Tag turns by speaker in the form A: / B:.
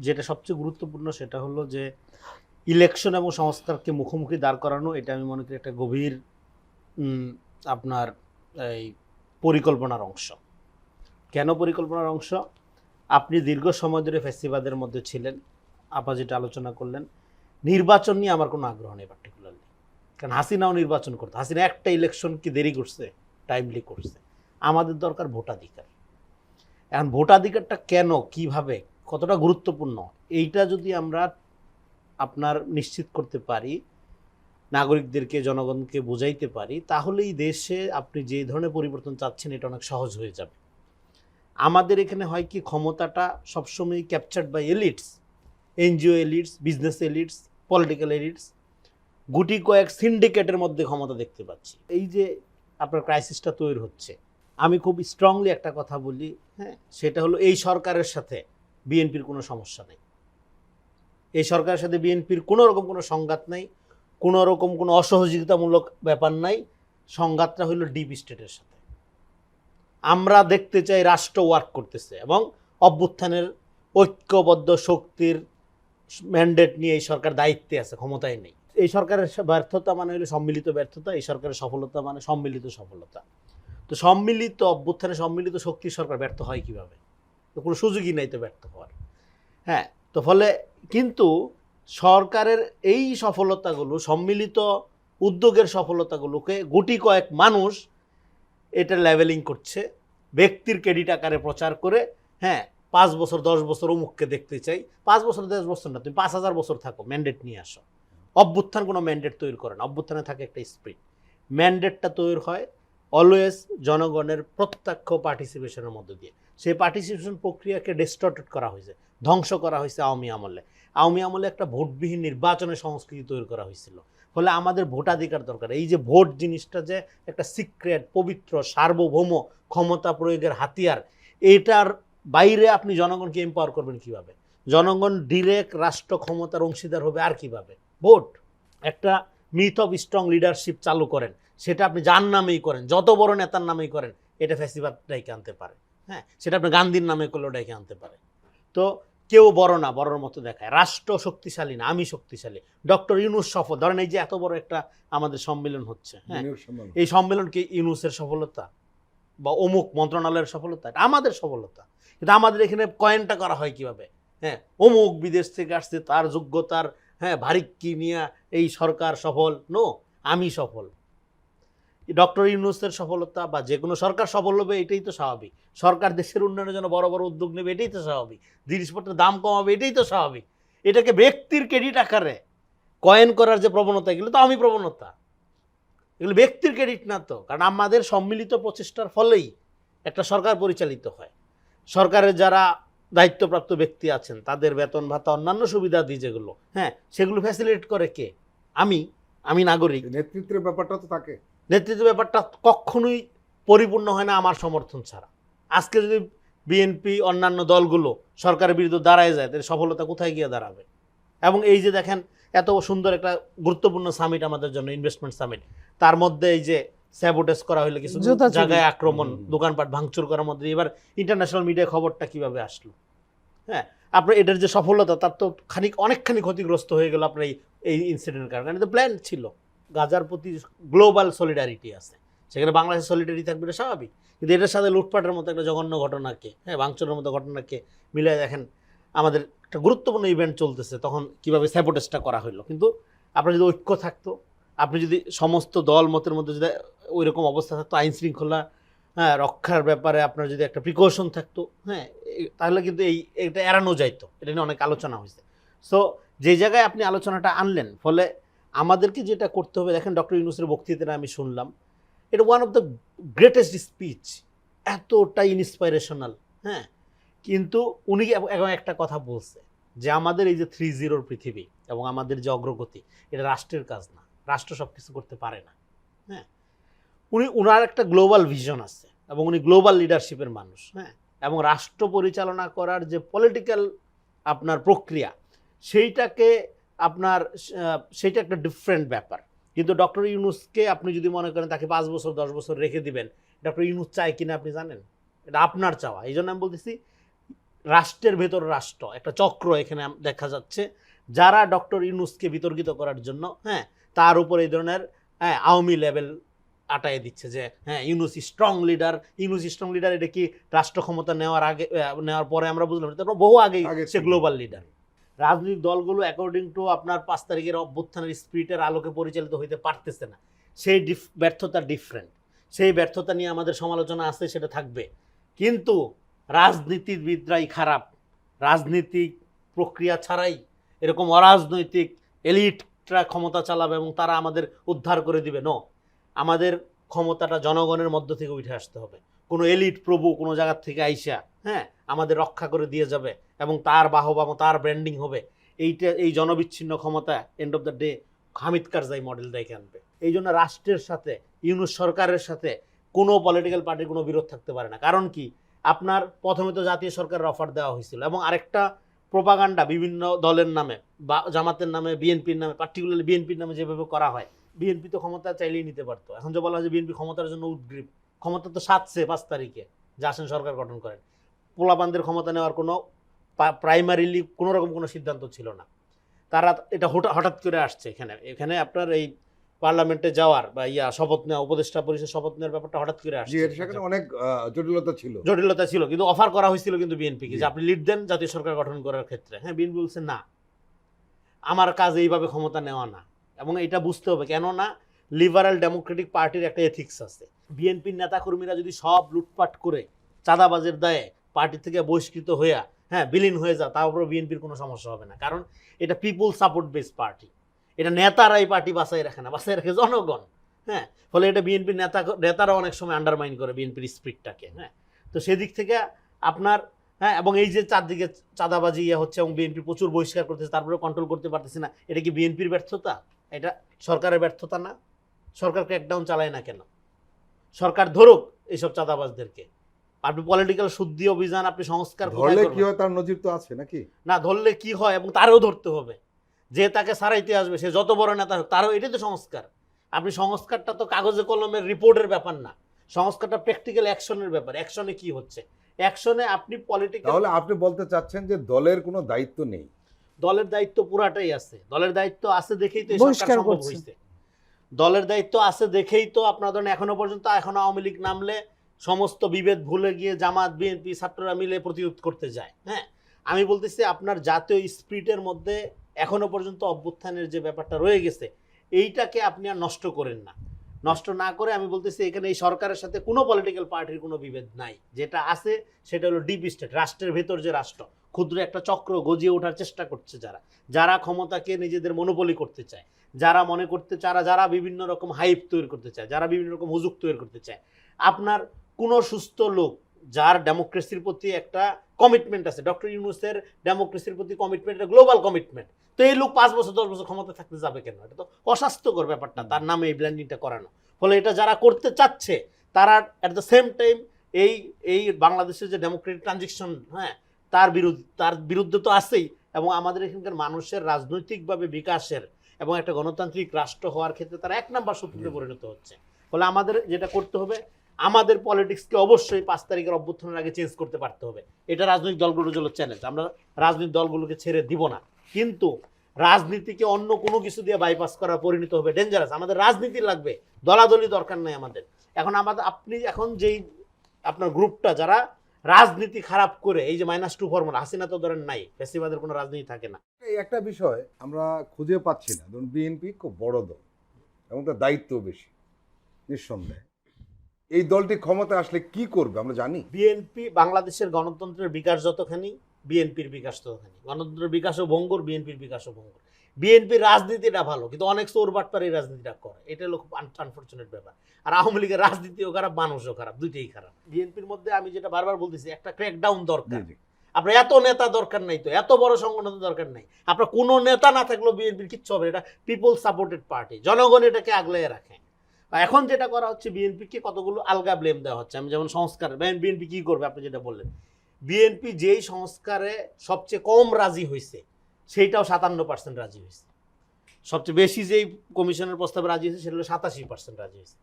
A: যেটা সবচেয়ে গুরুত্বপূর্ণ সেটা হলো যে ইলেকশন এবং সংস্কারকে মুখোমুখি দাঁড় করানো, এটা আমি মনে করি একটা গভীর উম, আপনার এই পরিকল্পনার অংশ। কেন পরিকল্পনার অংশ? আপনি দীর্ঘ সময় ধরে ফেস্টিভালের মধ্যে ছিলেন, আপা যেটা আলোচনা করলেন, নির্বাচন নিয়ে আমার কোনো আগ্রহ নেই পার্টিকুলারলি। কারণ হাসিনাও নির্বাচন করতে, হাসিনা একটা ইলেকশন কি দেরি করছে, টাইমলি করছে। আমাদের দরকার ভোটাধিকার। এখন ভোটাধিকারটা কেন, কিভাবে, কতটা গুরুত্বপূর্ণ, এইটা যদি আমরা আপনার নিশ্চিত করতে পারি, নাগরিকদেরকে, জনগণকে বোঝাইতে পারি, তাহলেই দেশে আপনি যে ধরনের পরিবর্তন চাচ্ছেন এটা অনেক সহজ হয়ে যাবে। আমাদের এখানে হয় কি, ক্ষমতাটা সবসময় captured by elites, NGO elites, business elites, political elites, গুটি কয়েক সিন্ডিকেটের মধ্যে ক্ষমতা দেখতে পাচ্ছি। এই যে আপনার ক্রাইসিসটা তৈরি হচ্ছে, আমি খুব স্ট্রংলি একটা কথা বলি, হ্যাঁ, সেটা হলো এই সরকারের সাথে বিএনপির কোনো সমস্যা নেই। এই সরকারের সাথে বিএনপির কোনো রকম কোনো সংঘাত নাই, কোনো রকম কোনো অসহযোগিতামূলক ব্যাপার নাই। সংঘাতটা হলো ডিপ স্টেটের সাথে। আমরা দেখতে চাই রাষ্ট্র ওয়ার্ক করতেছে এবং অভ্যুত্থানের ঐক্যবদ্ধ শক্তির ম্যান্ডেট নিয়ে এই সরকার দায়িত্বে আছে, ক্ষমতায় নেই। এই সরকারের ব্যর্থতা মানে হলো সম্মিলিত ব্যর্থতা, এই সরকারের সফলতা মানে সম্মিলিত সফলতা। তো সম্মিলিত অভ্যুত্থানে সম্মিলিত শক্তির সরকার ব্যর্থ হয় কিভাবে? তো কোনো সুযোগই নাই তো ব্যর্থ হওয়ার। হ্যাঁ, তো ফলে কিন্তু সরকারের এই সফলতাগুলো, সম্মিলিত উদ্যোগের সফলতাগুলোকে গুটি কয়েক মানুষ এটা লেভেলিং করছে, ব্যক্তির ক্রেডিট আকারে প্রচার করে। হ্যাঁ, 5 বছর 10 বছর অমুককে দেখতে চাই। 5 বছর 10 বছর না, তুমি 5,000 বছর থাকো, ম্যান্ডেট নিয়ে আসো। অভ্যুত্থান কোনো ম্যান্ডেট তৈরি করে না, অভ্যুত্থানে থাকে একটা স্পিরিট। ম্যান্ডেটটা তৈরি হয় অলওয়েজ জনগণের প্রত্যক্ষ পার্টিসিপেশনের মধ্য দিয়ে। সেই পার্টিসিপেশন প্রক্রিয়াকে ডিস্টর্টেড করা হয়েছে, ধ্বংস করা হয়েছে আওয়ামী আমলে। আওয়ামী আমলে একটা ভোটবিহীন নির্বাচনের সংস্কৃতি তৈরি করা হয়েছিল। ফলে আমাদের ভোটাধিকার দরকার। এই যে ভোট জিনিসটা যে একটা সিক্রেট, পবিত্র, সার্বভৌম ক্ষমতা প্রয়োগের হাতিয়ার, এটার বাইরে আপনি জনগণকে এম্পাওয়ার করবেন কিভাবে? জনগণ ডিরেক্ট রাষ্ট্র ক্ষমতার অংশীদার হবে আর কিভাবে? ভোট। একটা মিথ অফ স্ট্রং লিডারশিপ চালু করেন, সেটা আপনি যার নামেই করেন, যত বড় নেতার নামেই করেন, এটা ফ্যাসিবাদ ডাইকে আনতে পারে। হ্যাঁ, সেটা আপনি গান্ধীর নামে করলেও ডাইকে আনতে পারে। তো কেউ বড় না, বড়র মতো দেখায়। রাষ্ট্র শক্তিশালী না, আমি শক্তিশালী। ডক্টর ইউনূস সফল, ধরেন এই যে এত বড় একটা আমাদের সম্মেলন হচ্ছে, হ্যাঁ, এই সম্মেলন কি ইউনূসের সফলতা বা অমুক মন্ত্রণালয়ের সফলতা? এটা আমাদের সফলতা। কিন্তু আমাদের এখানে কয়েনটা করা হয় কিভাবে? হ্যাঁ, অমুক বিদেশ থেকে আসছে, তার যোগ্যতার, হ্যাঁ, ভারিক্কি নিয়ে এই সরকার সফল। নো, আমি সফল। ডক্টর ইউনূসের সফলতা বা যে কোনো সরকার সফল হবে, এটাই তো স্বাভাবিক। সরকার দেশের উন্নয়নের জন্য বড় বড় উদ্যোগ নেবে, এটাই তো স্বাভাবিক। জিনিসপত্রের দাম কমাবে, এটাই তো স্বাভাবিক। এটাকে ব্যক্তির ক্রেডিট আকারে কয়েন করার যে প্রবণতা, এগুলো তো আমি প্রবণতা, এগুলো ব্যক্তির ক্রেডিট না তো। কারণ আমাদের সম্মিলিত প্রচেষ্টার ফলেই একটা সরকার পরিচালিত হয়। সরকারের যারা দায়িত্বপ্রাপ্ত ব্যক্তি আছেন, তাদের বেতন ভাতা অন্যান্য সুবিধাদি যেগুলো, হ্যাঁ, সেগুলো ফ্যাসিলিটেট করে কে? আমি। আমি নাগরিক।
B: নেতৃত্বের ব্যাপারটা তো থাকে।
A: নেতৃত্ব ব্যাপারটা কখনোই পরিপূর্ণ হয় না আমার সমর্থন ছাড়া। আজকে যদি বিএনপি অন্যান্য দলগুলো সরকারের বিরুদ্ধে দাঁড়ায় যায়, তাহলে সফলতা কোথায় গিয়ে দাঁড়াবে? এবং এই যে দেখেন, এত সুন্দর একটা গুরুত্বপূর্ণ সামিট আমাদের জন্য, ইনভেস্টমেন্ট সামিট, তার মধ্যে এই যে স্যাবোটেজ করা হইলো, কিছু জায়গায় আক্রমণ, দোকানপাট ভাঙচুর করার মধ্যে এবার ইন্টারন্যাশনাল মিডিয়ায় খবরটা কিভাবে আসলো? হ্যাঁ, আপনার এটার যে সফলতা, তার তো অনেকখানি ক্ষতিগ্রস্ত হয়ে গেল আপনার এই ইনসিডেন্টের কারণে। এটা তো প্ল্যান ছিল। গাজার প্রতি গ্লোবাল সলিডারিটি আছে, সেখানে বাংলাদেশের সলিডারিটি থাকবে, এটা স্বাভাবিক। কিন্তু এটার সাথে লুটপাটের মতো একটা জঘন্য ঘটনাকে, হ্যাঁ, ভাঙচুরের মতো ঘটনাকে মিলিয়ে দেখেন, আমাদের একটা গুরুত্বপূর্ণ ইভেন্ট চলতেছে, তখন কিভাবে স্যাবোটেজটা করা হলো। কিন্তু আপনার যদি ঐক্য থাকতো, আপনি যদি সমস্ত দল মতের মধ্যে যদি ওই রকম অবস্থা থাকতো, আইন শৃঙ্খলা, হ্যাঁ, রক্ষার ব্যাপারে আপনার যদি একটা প্রিকশন থাকতো, হ্যাঁ, তাহলে কিন্তু এটা এড়ানো যাইতো। এটা নিয়ে অনেক আলোচনা হয়েছে। সো যে জায়গায় আপনি আলোচনাটা আনলেন, ফলে আমাদেরকে যেটা করতে হবে, দেখেন ডক্টর ইউনূসের বক্তৃতাটা আমি শুনলাম, এটা one of the greatest speech, এতটাই ইন্সপাইরেশনাল। হ্যাঁ, কিন্তু উনি এবং একটা কথা বলছে যে আমাদের এই যে 3-0 পৃথিবী এবং আমাদের যে অগ্রগতি, এটা রাষ্ট্রের কাজ না, রাষ্ট্র সব কিছু করতে পারে না। হ্যাঁ, উনার একটা গ্লোবাল ভিশন আছে এবং উনি গ্লোবাল লিডারশিপের মানুষ। হ্যাঁ, এবং রাষ্ট্র পরিচালনা করার যে পলিটিক্যাল আপনার প্রক্রিয়া, সেইটাকে আপনার সেইটা একটা ডিফারেন্ট ব্যাপার। কিন্তু ডক্টর ইউনূসকে আপনি যদি মনে করেন তাকে 5 বছর 10 বছর রেখে দিবেন, ডক্টর ইউনূস চায় কিনা আপনি জানেন? এটা আপনার চাওয়া। এই জন্য আমি বলতেছি, রাষ্ট্রের ভেতর রাষ্ট্র একটা চক্র এখানে দেখা যাচ্ছে, যারা ডক্টর ইউনূসকে বিতর্কিত করার জন্য তার উপর এই ধরনের আওয়ামী লেভেল আটায় দিচ্ছে যে ইউনূস স্ট্রং লিডার। এটা কি রাষ্ট্র ক্ষমতা নেওয়ার আগে নেওয়ার পরে আমরা বুঝলাম, বহু আগেই সে গ্লোবাল লিডার। রাজনৈতিক দলগুলো অ্যাকর্ডিং টু আপনার 5 তারিখের অভ্যুত্থানের স্পিরিটের আলোকে পরিচালিত হইতে পারতেছে না। সেই ব্যর্থতা ডিফারেন্ট, সেই ব্যর্থতা নিয়ে আমাদের সমালোচনা আছে, সেটা থাকবে। কিন্তু রাজনীতিবিদরাই খারাপ, রাজনীতিক প্রক্রিয়া ছাড়াই এরকম অরাজনৈতিক এলিটরা ক্ষমতা চালাবে এবং তারা আমাদের উদ্ধার করে দিবে। আমাদের ক্ষমতাটা জনগণের মধ্য থেকে উঠে আসতে হবে। কোনো এলিট প্রভু কোনো জায়গার থেকে আইসা আমাদের রক্ষা করে দিয়ে যাবে এবং তার বাহবা তার ব্র্যান্ডিং হবে, এই জনবিচ্ছিন্ন ক্ষমতা end of the day Hamid Karzai model দেখে আনবে। এই জন্য রাষ্ট্রের সাথে ইউনূস সরকারের সাথে কোনো পলিটিক্যাল পার্টির কোনো বিরোধ থাকতে পারে না। কারণ কি, আপনার প্রথমে তো জাতীয় সরকারের অফার দেওয়া হয়েছিল এবং আরেকটা প্রোপাগান্ডা বিভিন্ন দলের নামে বা জামাতের নামে, বিএনপির নামে, পার্টিকুলারলি বিএনপির নামে যেভাবে করা হয়, বিএনপি তো ক্ষমতা চাইলেই নিতে পারতো। এখন যে বলা হয় যে বিএনপি ক্ষমতার জন্য উদ্গ্রীব, ক্ষমতা তো 5 তারিখে যে আসেন সরকার গঠন করেন, পোলাপানদের ক্ষমতা নেওয়ার কোনো প্রাইমারিলি কোনো রকম কোনো সিদ্ধান্ত ছিল না। তারা এটা হঠাৎ করে আসছে। এখানে আপনার এই পার্লামেন্টে যাওয়ার বা শপথ নেওয়া, উপদেষ্টা পরিষদ শপথ নেওয়ার ব্যাপারটা হঠাৎ করে আসছে।
B: সেখানে অনেক
A: জটিলতা ছিল, কিন্তু অফার করা হয়েছিল কিন্তু বিএনপিকে যে আপনি লিড দেন জাতীয় সরকার গঠন করার ক্ষেত্রে। বিএনপি বলছে না, আমার কাজ এইভাবে ক্ষমতা নেওয়া না। এবং এটা বুঝতে হবে, কেননা লিবারাল ডেমোক্রেটিক পার্টির একটা এথিক্স আছে। বিএনপির নেতাকর্মীরা যদি সব লুটপাট করে চাঁদাবাজের দায়ে পার্টি থেকে বহিষ্কৃত হইয়া বিলীন হয়ে যায়, তারপরে বিএনপির কোনো সমস্যা হবে না। কারণ এটা পিপুল সাপোর্ট বেস পার্টি, এটা নেতারাই পার্টি বাঁচাই রাখে না, বাঁচাই রাখে জনগণ। ফলে এটা বিএনপির নেতারা অনেক সময় আন্ডারমাইন করে বিএনপির স্পিরিটটাকে। তো সেদিক থেকে আপনার এবং এই যে চারদিকে চাঁদাবাজি হচ্ছে এবং বিএনপি প্রচুর বহিষ্কার করতেছে, তারপরে কন্ট্রোল করতে পারতেছে না, এটা কি বিএনপির ব্যর্থতা? এটা সরকারের ব্যর্থতা না? সরকার ক্র্যাকডাউন চালায় না কেন? সরকার ধরুক এইসব চাঁদাবাজদেরকে। আপনি পলিটিক্যাল শুদ্ধি অভিযান, আপনি সংস্কার
B: ধরলে কি হয় তার নজির তো আছে নাকি?
A: না, ধরলে কি হয় এবং তারও ধরতে হবে। যে তাকে সারাইতে আসবে সে যত বড় নেতা হোক, তারও এটাই তো সংস্কার। আপনি সংস্কারটা তো কাগজে কলমের রিপোর্টের ব্যাপার না, সংস্কারটা প্র্যাকটিক্যাল অ্যাকশনের ব্যাপার। অ্যাকশনে কি হচ্ছে, অ্যাকশনে আপনি পলিটিক্যাল।
B: তাহলে আপনি বলতে চাচ্ছেন যে দলের কোনো দায়িত্ব নেই?
A: দলের দায়িত্ব পুরাটাই আছে। দলের দায়িত্ব আছে দেখেই তো এই সরকার সম্ভব হয়েছে। দলের দায়িত্ব আছে দেখেই তো আপনার ধরেন এখনো পর্যন্ত আওয়ামী লীগ নামলে সমস্ত বিভেদ ভুলে গিয়ে জামাত, বিএনপি, ছাত্ররা মিলে প্রতিরোধ করতে যায়। আমি বলতেছি আপনার জাতীয় স্পিরিটের মধ্যে এখনো পর্যন্ত অভ্যুত্থানের যে ব্যাপারটা রয়ে গেছে, এইটাকে আপনি আর নষ্ট করেন না। নষ্ট না করে আমি বলতেছি এখানে এই সরকারের সাথে কোনো পলিটিক্যাল পার্টির কোনো বিভেদ নাই। যেটা আছে সেটা হলো ডিপ স্টেট, রাষ্ট্রের ভেতর যে রাষ্ট্র, ক্ষুদ্র একটা চক্র গজিয়ে ওঠার চেষ্টা করছে, যারা ক্ষমতাকে নিজেদের মনোপলি করতে চায়, যারা মনে করতে চায়, যারা বিভিন্ন রকম হাইপ তৈরি করতে চায়, যারা বিভিন্ন রকম হুজুক তৈরি করতে চায়। আপনার কোনো সুস্থ লোক যার ডেমোক্রেসির প্রতি একটা কমিটমেন্ট আছে, ডক্টর ইউনূসের ডেমোক্রেসির প্রতি কমিটমেন্ট, এটা গ্লোবাল কমিটমেন্ট। তো এই লোক 5 বছর 10 বছর ক্ষমতা থাকতে যাবে কেন? এটা তো অস্বাস্থ্যকর ব্যাপারটা, তার নামে এই ব্ল্যান্ডিংটা করানো। ফলে এটা যারা করতে চাচ্ছে তারা অ্যাট দ্য সেম টাইম এই বাংলাদেশের যে ডেমোক্রেটিক ট্রানজিশন তার বিরুদ্ধে তো আছেই, এবং আমাদের এখানকার মানুষের রাজনৈতিকভাবে বিকাশের এবং একটা গণতান্ত্রিক রাষ্ট্র হওয়ার ক্ষেত্রে তারা 1 নাম্বার শত্রুতে পরিণত হচ্ছে। ফলে আমাদের যেটা করতে হবে, আমাদের পলিটিক্সকে অবশ্যই 5 তারিখের অভ্যুত্থানের আগে চেঞ্জ করতে পারতে হবে। এটা রাজনৈতিক দলগুলোর জন্য চ্যালেঞ্জ। আমরা রাজনৈতিক দলগুলোকে ছেড়ে দিব না, কিন্তু রাজনীতিকে অন্য কোনো কিছু দিয়ে বাইপাস করা পরিণত হবে ডেঞ্জারাস। আমাদের রাজনীতি লাগবে, দলাদলি দরকার নেই আমাদের। আপনি এখন যেই আপনার গ্রুপটা যারা রাজনীতি খারাপ করে, এই যে -2 ফর্মুলা, হাসিনা তো ধরেন নাই, ফ্যাসিবাদের কোনো রাজনীতি থাকে না।
B: এই একটা বিষয় আমরা খুঁজে পাচ্ছি না। ধরুন বিএনপি খুব বড় দল এবং তার দায়িত্ব বেশি, নিঃসন্দেহে। এই দলটি ক্ষমতা আসলে কি করবে আমরা জানি।
A: বিএনপি বাংলাদেশের গণতন্ত্রের বিকাশ যতখানি, বিএনপির বিকাশ ততখানি। গণতন্ত্রের বিকাশও ভঙ্গুর, বিএনপির বিকাশও ভঙ্গুর। বিএনপির রাজনীতিটা ভালো, কিন্তু অনেক চোর বাটপার এই রাজনীতিটা করে, এটা হলো খুব আনফরচুনেট ব্যাপার। আর আওয়ামী লীগের রাজনীতিও খারাপ, মানুষও খারাপ, দুইটাই খারাপ। বিএনপির মধ্যে আমি যেটা বারবার বলতেছি, একটা ক্র্যাকডাউন দরকার। আপনার এত নেতা দরকার নাই, তো এত বড় সংগঠন দরকার নাই। আপনার কোনো নেতা না থাকলেও বিএনপির কিচ্ছু হবে। এটা পিপল সাপোর্টেড পার্টি, জনগণ এটাকে আগলে রাখে। এখন যেটা করা হচ্ছে, বিএনপিকে কতগুলো আলগা ব্লেম দেওয়া হচ্ছে। আমি যেমন সংস্কার, বিএনপি কি করবে আপনি যেটা বললেন, বিএনপি যেই সংস্কারে সবচেয়ে কম রাজি হয়েছে সেইটাও 57% রাজি হয়েছে। সবচেয়ে বেশি যেই কমিশনের প্রস্তাবে রাজি হয়েছে সেটা হলো 87% রাজি হয়েছে।